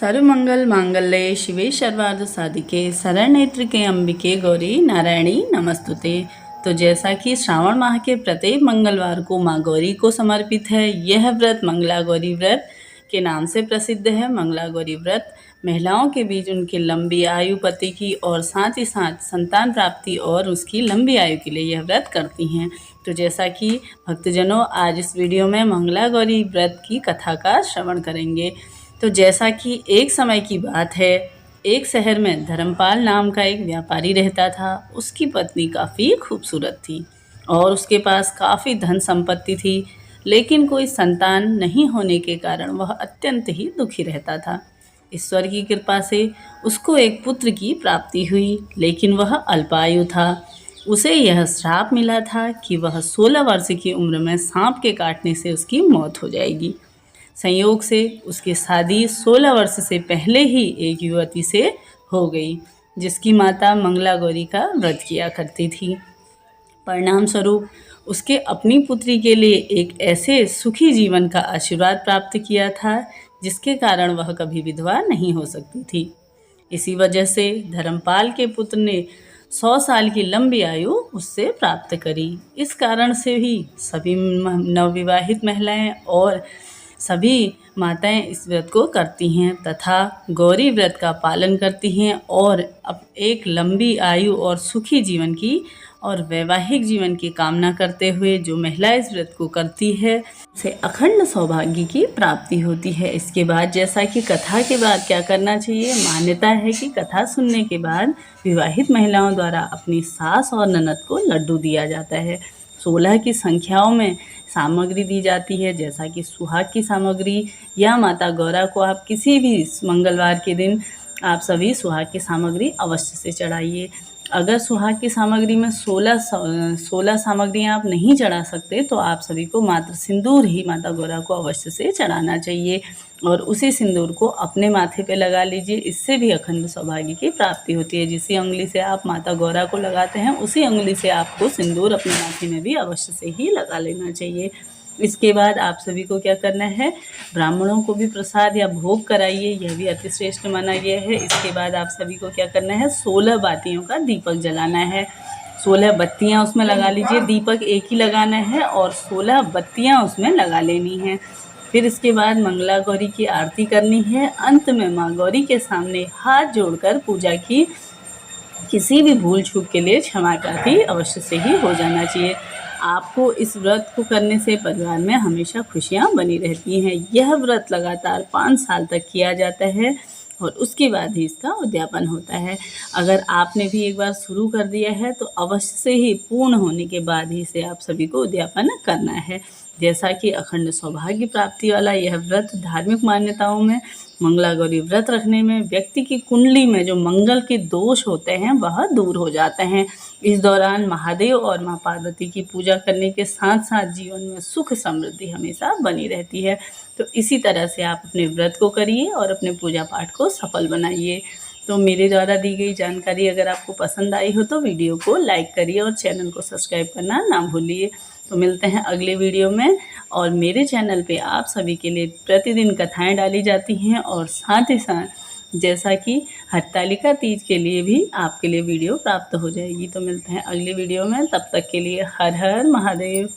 सर्वमंगल मांगल्ये शिवे सर्वार्थ साधिके शरण्येत्रिके अंबिके गौरी नारायणी नमस्तुते। तो जैसा कि श्रावण माह के प्रत्येक मंगलवार को माँ गौरी को समर्पित है, यह व्रत मंगला गौरी व्रत के नाम से प्रसिद्ध है। मंगला गौरी व्रत महिलाओं के बीच उनकी लंबी आयु, पति की और साथ ही साथ संतान प्राप्ति और उसकी लंबी आयु के लिए यह व्रत करती हैं। तो जैसा कि भक्तजनों, आज इस वीडियो में मंगला गौरी व्रत की कथा का श्रवण करेंगे। तो जैसा कि एक समय की बात है, एक शहर में धर्मपाल नाम का एक व्यापारी रहता था। उसकी पत्नी काफ़ी खूबसूरत थी और उसके पास काफ़ी धन संपत्ति थी, लेकिन कोई संतान नहीं होने के कारण वह अत्यंत ही दुखी रहता था। ईश्वर की कृपा से उसको एक पुत्र की प्राप्ति हुई, लेकिन वह अल्पायु था। उसे यह श्राप मिला था कि वह 16 वर्ष की उम्र में सांप के काटने से उसकी मौत हो जाएगी। संयोग से उसकी शादी 16 वर्ष से पहले ही एक युवती से हो गई, जिसकी माता मंगला गौरी का व्रत किया करती थी। परिणाम स्वरूप उसके अपनी पुत्री के लिए एक ऐसे सुखी जीवन का आशीर्वाद प्राप्त किया था, जिसके कारण वह कभी विधवा नहीं हो सकती थी। इसी वजह से धर्मपाल के पुत्र ने 100 साल की लंबी आयु उससे प्राप्त करी। इस कारण से ही सभी नवविवाहित महिलाएं और सभी माताएं इस व्रत को करती हैं तथा गौरी व्रत का पालन करती हैं और अब एक लंबी आयु और सुखी जीवन की और वैवाहिक जीवन की कामना करते हुए जो महिला इस व्रत को करती है, उसे अखंड सौभाग्य की प्राप्ति होती है। इसके बाद जैसा कि कथा के बाद क्या करना चाहिए, मान्यता है कि कथा सुनने के बाद विवाहित महिलाओं द्वारा अपनी सास और ननद को लड्डू दिया जाता है। 16 की संख्याओं में सामग्री दी जाती है, जैसा कि सुहाग की सामग्री या माता गौरा को आप किसी भी मंगलवार के दिन आप सभी सुहाग की सामग्री अवश्य से चढ़ाइए। अगर सुहाग की सामग्री में 16 सामग्रियाँ आप नहीं चढ़ा सकते तो आप सभी को मात्र सिंदूर ही माता गौरा को अवश्य से चढ़ाना चाहिए और उसी सिंदूर को अपने माथे पे लगा लीजिए। इससे भी अखंड सौभाग्य की प्राप्ति होती है। जिसी उंगली से आप माता गौरा को लगाते हैं, उसी उंगली से आपको सिंदूर अपने माथे में भी अवश्य से ही लगा लेना चाहिए। इसके बाद आप सभी को क्या करना है, ब्राह्मणों को भी प्रसाद या भोग कराइए, यह भी अति श्रेष्ठ माना गया है। इसके बाद आप सभी को क्या करना है, 16 बातियों का दीपक जलाना है। 16 बत्तियां उसमें लगा लीजिए। दीपक एक ही लगाना है और 16 बत्तियां उसमें लगा लेनी है। फिर इसके बाद मंगला गौरी की आरती करनी है। अंत में माँ गौरी के सामने हाथ जोड़कर पूजा की। किसी भी भूल चूक के लिए क्षमा प्रार्थी अवश्य से ही हो जाना चाहिए। आपको इस व्रत को करने से परिवार में हमेशा खुशियाँ बनी रहती हैं। यह व्रत लगातार 5 साल तक किया जाता है और उसके बाद ही इसका उद्यापन होता है। अगर आपने भी एक बार शुरू कर दिया है तो अवश्य से ही पूर्ण होने के बाद ही इसे आप सभी को उद्यापन करना है। जैसा कि अखंड सौभाग्य प्राप्ति वाला यह व्रत धार्मिक मान्यताओं में मंगला गौरी व्रत रखने में व्यक्ति की कुंडली में जो मंगल के दोष होते हैं वह दूर हो जाते हैं। इस दौरान महादेव और माँ पार्वती की पूजा करने के साथ साथ जीवन में सुख समृद्धि हमेशा बनी रहती है। तो इसी तरह से आप अपने व्रत को करिए और अपने पूजा पाठ को सफल बनाइए। तो मेरे द्वारा दी गई जानकारी अगर आपको पसंद आई हो तो वीडियो को लाइक करिए और चैनल को सब्सक्राइब करना ना भूलिए। तो मिलते हैं अगले वीडियो में। और मेरे चैनल पे आप सभी के लिए प्रतिदिन कथाएं डाली जाती हैं और साथ ही साथ जैसा कि हरतालिका तीज के लिए भी आपके लिए वीडियो प्राप्त हो जाएगी। तो मिलते हैं अगले वीडियो में, तब तक के लिए हर हर महादेव।